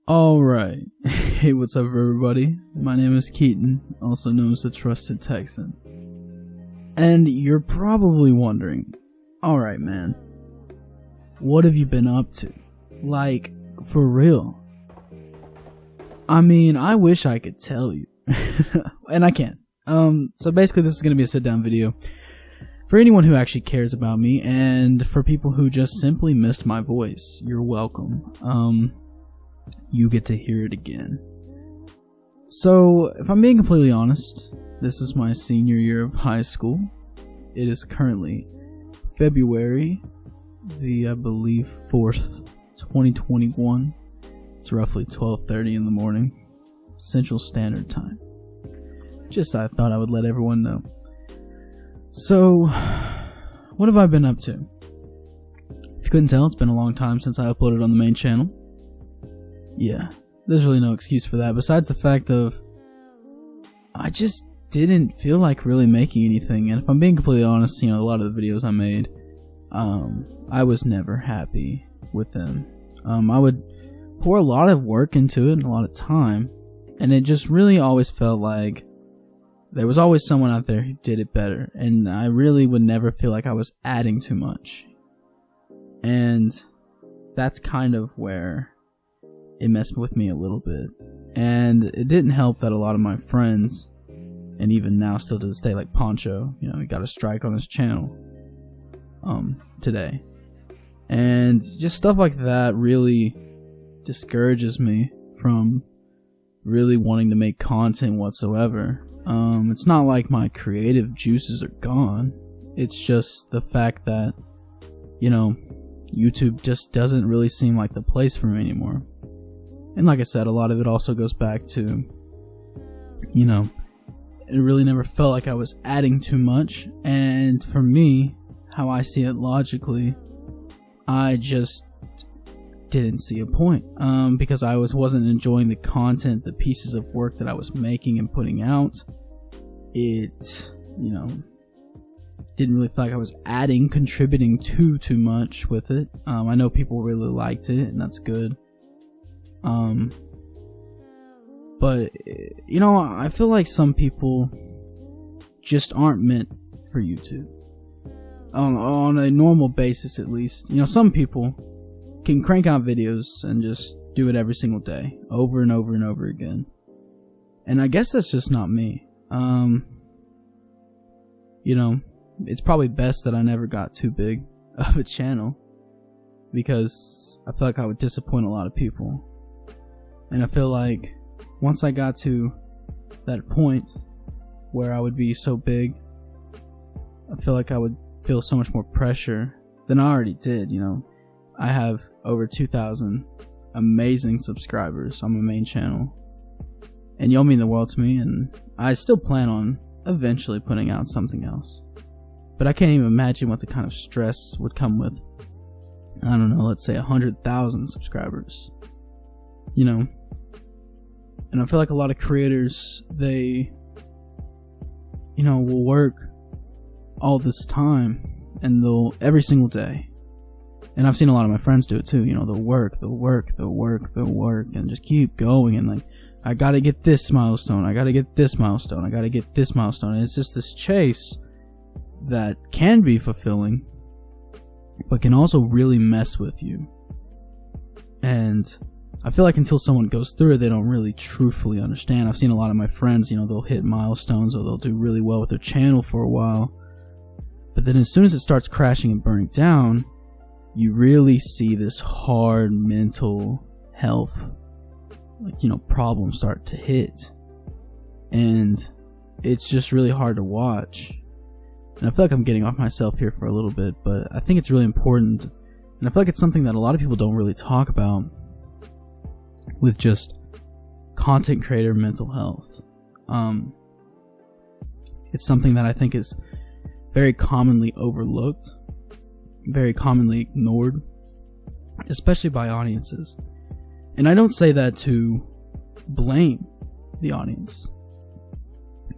Alright, hey, what's up everybody? My name is Keaton, also known as the Trusted Texan. And you're probably wondering, alright man, what have you been up to? Like, for real? I mean, I wish I could tell you. And I can't. So basically this is going to be a sit down video for anyone who actually cares about me, and for people who just simply missed my voice, you're welcome. You get to hear it again. So, if I'm being completely honest, this is my senior year of high school. It is currently February the, I believe, 4th, 2021. It's roughly 12:30 in the morning, Central Standard Time. Just I thought I would let everyone know. So, what have I been up to? If you couldn't tell, it's been a long time since I uploaded on the main channel. Yeah, there's really no excuse for that, besides the fact of I just didn't feel like really making anything, and if I'm being completely honest, a lot of the videos I made, I was never happy with them. I would pour a lot of work into it and a lot of time, and it just really always felt like there was always someone out there who did it better, and I really would never feel like I was adding too much. And that's kind of where it messed with me a little bit. And it didn't help that a lot of my friends, and even now still to this day, like Poncho, he got a strike on his channel today. And just stuff like that really discourages me from really wanting to make content whatsoever. It's not like my creative juices are gone. It's just the fact that, YouTube just doesn't really seem like the place for me anymore. And like I said, a lot of it also goes back to, it really never felt like I was adding too much. And for me, how I see it logically, I just didn't see a point. Because I wasn't enjoying the content, the pieces of work that I was making and putting out. It, didn't really feel like I was contributing too much with it. I know people really liked it, and that's good. But, I feel like some people just aren't meant for YouTube. On a normal basis, at least. Some people can crank out videos and just do it every single day, over and over and over again. And I guess that's just not me. It's probably best that I never got too big of a channel, because I feel like I would disappoint a lot of people. And I feel like once I got to that point where I would be so big, I feel like I would feel so much more pressure than I already did. I have over 2,000 amazing subscribers on my main channel, and y'all mean the world to me, and I still plan on eventually putting out something else. But I can't even imagine what the kind of stress would come with, I don't know, let's say 100,000 subscribers. And I feel like a lot of creators, they, will work all this time, and they'll, every single day, and I've seen a lot of my friends do it too, they'll work, and just keep going, and like, I gotta get this milestone, I gotta get this milestone, I gotta get this milestone, and it's just this chase that can be fulfilling, but can also really mess with you. And I feel like until someone goes through it, they don't really truthfully understand. I've seen a lot of my friends, they'll hit milestones, or they'll do really well with their channel for a while, but then as soon as it starts crashing and burning down, you really see this hard mental health, problems start to hit, and it's just really hard to watch. And I feel like I'm getting off myself here for a little bit, but I think it's really important, and I feel like it's something that a lot of people don't really talk about with just content creator mental health. It's something that I think is very commonly overlooked, very commonly ignored, especially by audiences. And I don't say that to blame the audience.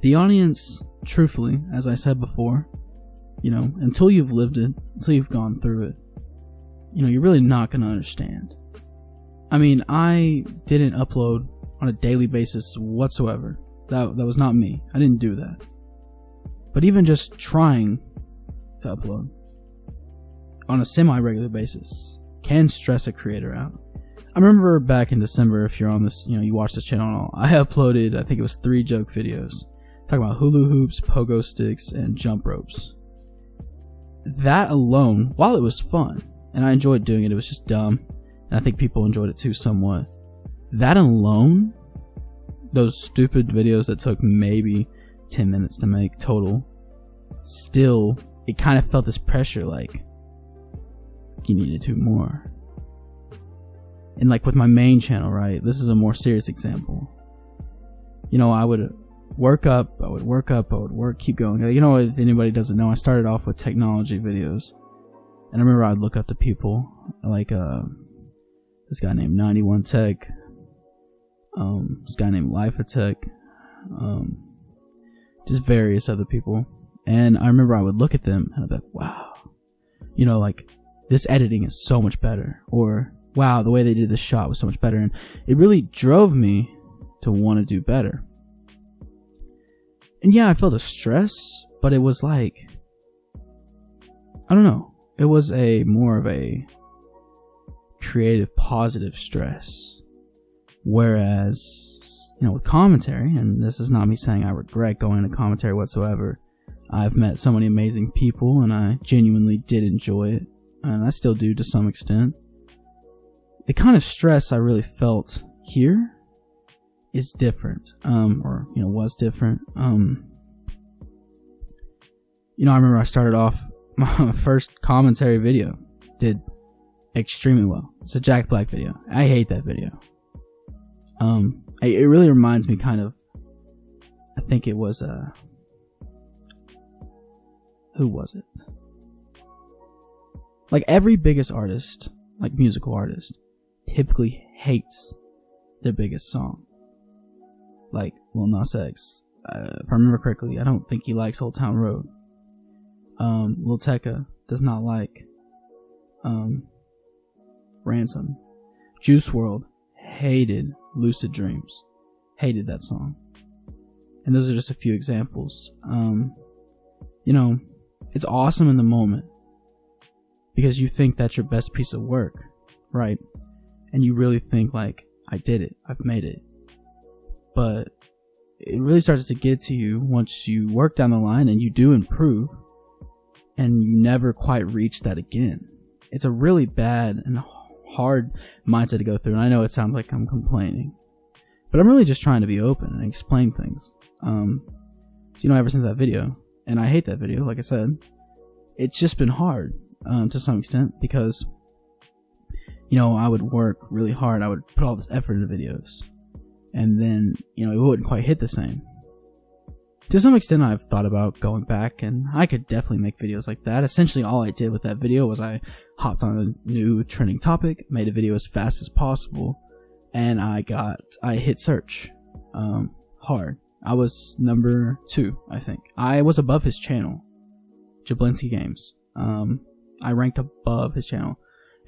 The audience, truthfully, as I said before, until you've lived it, until you've gone through it, you're really not going to understand. I mean, I didn't upload on a daily basis whatsoever. That was not me. I didn't do that. But even just trying to upload on a semi-regular basis can stress a creator out. I remember back in December, if you're on this, you watch this channel and all, I uploaded, I think it was 3 joke videos talking about hula hoops, pogo sticks, and jump ropes. That alone, while it was fun, and I enjoyed doing it, it was just dumb, and I think people enjoyed it too somewhat. That alone, those stupid videos that took maybe 10 minutes to make total, still, it kind of felt this pressure like, you need to do more. And like with my main channel, right, this is a more serious example. I would work, keep going. If anybody doesn't know, I started off with technology videos. And I remember I'd look up to people like this guy named 91 Tech, this guy named Life Tech, just various other people. And I remember I would look at them and I'd be like, wow, like this editing is so much better, or wow, the way they did this shot was so much better. And it really drove me to want to do better. And yeah, I felt a stress, but it was like, I don't know, it was more of a creative, positive stress. Whereas, with commentary, and this is not me saying I regret going into commentary whatsoever, I've met so many amazing people and I genuinely did enjoy it, and I still do to some extent. The kind of stress I really felt here is different, was different. I remember I started off my first commentary video, did extremely well. It's a Jack Black video. I hate that video. It really reminds me kind of, I think it was, who was it? Like every biggest artist, like musical artist, typically hates their biggest song. Like Lil Nas X, if I remember correctly, I don't think he likes Old Town Road. Lil Tecca does not like Ransom. Juice WRLD hated Lucid Dreams, hated that song. And those are just a few examples. It's awesome in the moment because you think that's your best piece of work, right? And you really think like, I did it, I've made it. But it really starts to get to you once you work down the line and you do improve and you never quite reach that again. It's a really bad and hard mindset to go through, and I know it sounds like I'm complaining, but I'm really just trying to be open and explain things. Ever since that video, and I hate that video, like I said, it's just been hard to some extent because I would work really hard, I would put all this effort into videos, and then it wouldn't quite hit the same. To some extent, I've thought about going back, and I could definitely make videos like that. Essentially, all I did with that video was I hopped on a new trending topic, made a video as fast as possible, and I hit search hard. I was number 2, I think. I was above his channel, Jablinski Games. I ranked above his channel.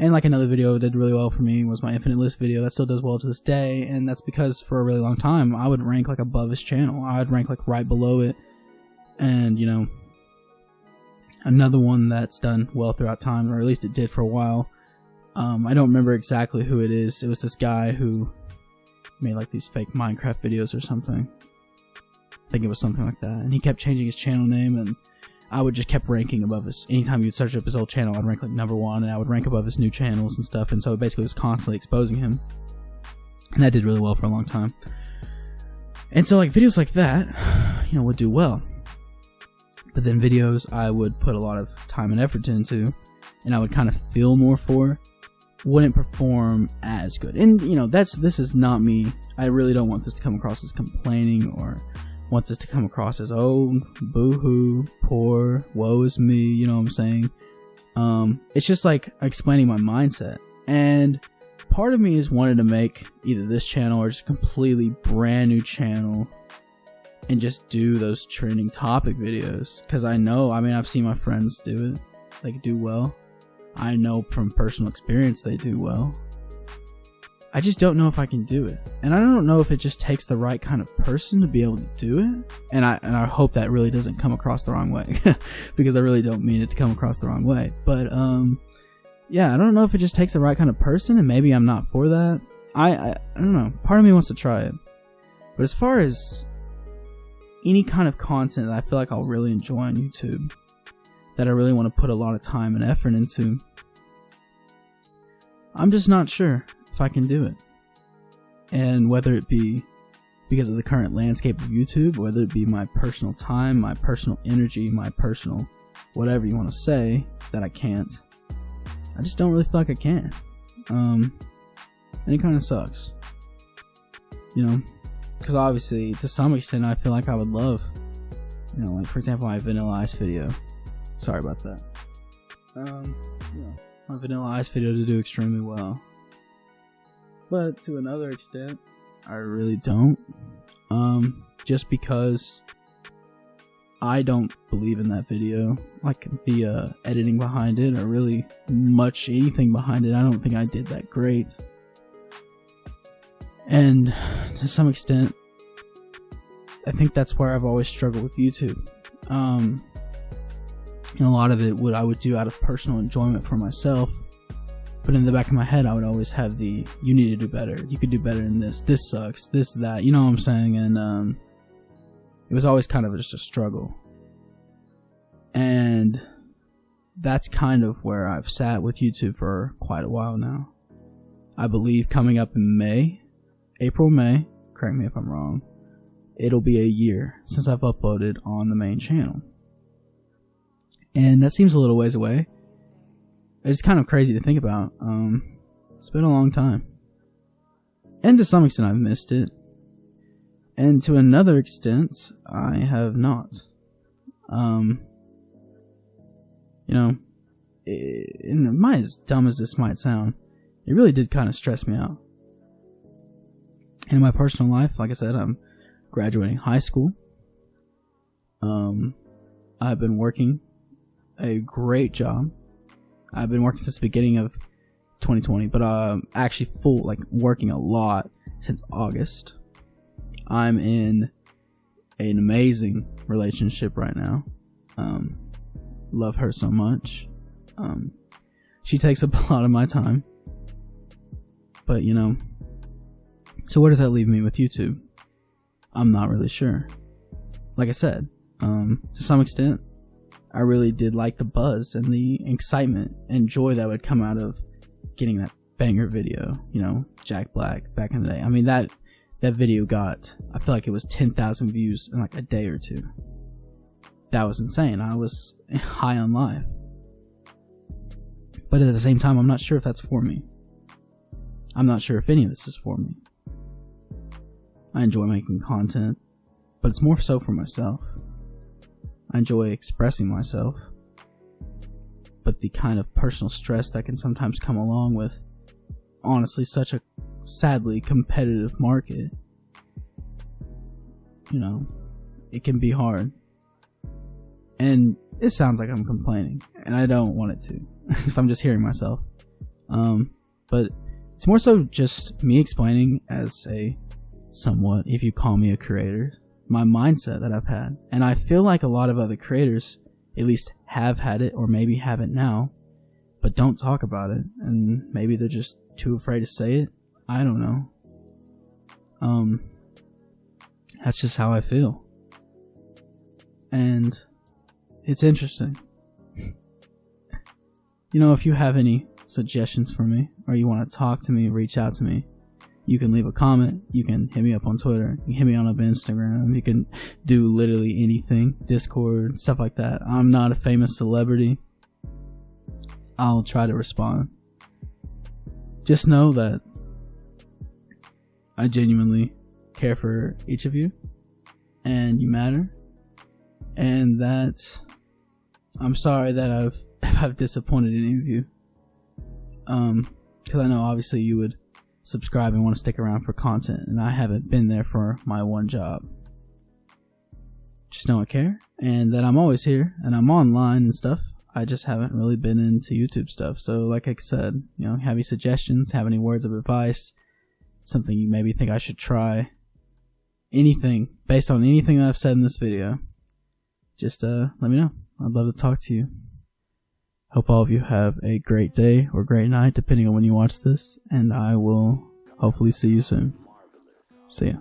And like another video that did really well for me was my Infinite List video. That still does well to this day, and that's because for a really long time I would rank like above his channel. I would rank like right below it. And another one that's done well throughout time, or at least it did for a while. I don't remember exactly who it is. It was this guy who made like these fake Minecraft videos or something. I think it was something like that. And he kept changing his channel name, and I would just kept ranking above his. Anytime you'd search up his old channel, I'd rank like number 1, and I would rank above his new channels and stuff. And so it basically was constantly exposing him, and that did really well for a long time. And so like videos like that, would do well. But then videos I would put a lot of time and effort into, and I would kind of feel more for, wouldn't perform as good. And this is not me. I really don't want this to come across as complaining or want this to come across as, oh, boo-hoo, poor, woe is me, you know what I'm saying? It's just like explaining my mindset. And part of me is wanting to make either this channel or just a completely brand new channel and just do those trending topic videos. Because I've seen my friends do it. They do well. I know from personal experience they do well. I just don't know if I can do it. And I don't know if it just takes the right kind of person to be able to do it. And I hope that really doesn't come across the wrong way, because I really don't mean it to come across the wrong way. But yeah, I don't know if it just takes the right kind of person, and maybe I'm not for that. I don't know. Part of me wants to try it. But as far as any kind of content that I feel like I'll really enjoy on YouTube, that I really want to put a lot of time and effort into, I'm just not sure if I can do it. And whether it be because of the current landscape of YouTube, whether it be my personal time, my personal energy, my personal whatever you want to say, that I can't. I just don't really feel like I can. And it kind of sucks. You know? Because obviously, to some extent, I feel like I would love, you know, like for example, my Vanilla Ice video. Sorry about that. Yeah, my Vanilla Ice video to do extremely well. But to another extent, I really don't. Just because I don't believe in that video, like the editing behind it, or really much anything behind it. I don't think I did that great. And to some extent, I think that's where I've always struggled with YouTube. And a lot of it I would do out of personal enjoyment for myself. But in the back of my head, I would always have you need to do better. You could do better than this. This sucks. This, that. You know what I'm saying? And it was always kind of just a struggle. And that's kind of where I've sat with YouTube for quite a while now. I believe coming up in May, April, May, correct me if I'm wrong, it'll be a year since I've uploaded on the main channel. And that seems a little ways away. It's kind of crazy to think about. It's been a long time. And to some extent I've missed it. And to another extent, I have not. You know, as dumb as this might sound, it really did kind of stress me out. And in my personal life, like I said, I'm graduating high school. I've been working a great job. I've been working since the beginning of 2020, but actually working a lot since August. I'm in an amazing relationship right now. Love her so much. She takes up a lot of my time. But, you know, so where does that leave me with YouTube? I'm not really sure. Like I said, to some extent, I really did like the buzz and the excitement and joy that would come out of getting that banger video, you know, Jack Black back in the day. I mean, that video got, I feel like it was 10,000 views in like a day or two. That was insane. I was high on life. But at the same time, I'm not sure if that's for me. I'm not sure if any of this is for me. I enjoy making content, but it's more so for myself. I enjoy expressing myself, but the kind of personal stress that can sometimes come along with, honestly, such a sadly competitive market, you know, it can be hard. And it sounds like I'm complaining, and I don't want it to, because I'm just hearing myself. But it's more so just me explaining as a somewhat, if you call me a creator, my mindset that I've had. And I feel like a lot of other creators at least have had it, or maybe have it now, but don't talk about it, and maybe they're just too afraid to say it. I don't know. That's just how I feel. And it's interesting. You know, if you have any suggestions for me, or you want to talk to me, reach out to me, you can leave a comment, you can hit me up on Twitter, you can hit me on Instagram, you can do literally anything, Discord, stuff like that. I'm not a famous celebrity. I'll try to respond. Just know that I genuinely care for each of you, and you matter, and that I'm sorry that I've disappointed any of you. Because I know obviously you would subscribe and want to stick around for content, and I haven't been there for my one job. Just know I care, and that I'm always here, and I'm online and stuff. I just haven't really been into YouTube stuff. So like I said, you know, have any suggestions, have any words of advice, something you maybe think I should try, anything based on anything that I've said in this video, just let me know. I'd love to talk to you. Hope all of you have a great day or great night, depending on when you watch this, and I will hopefully see you soon. See ya.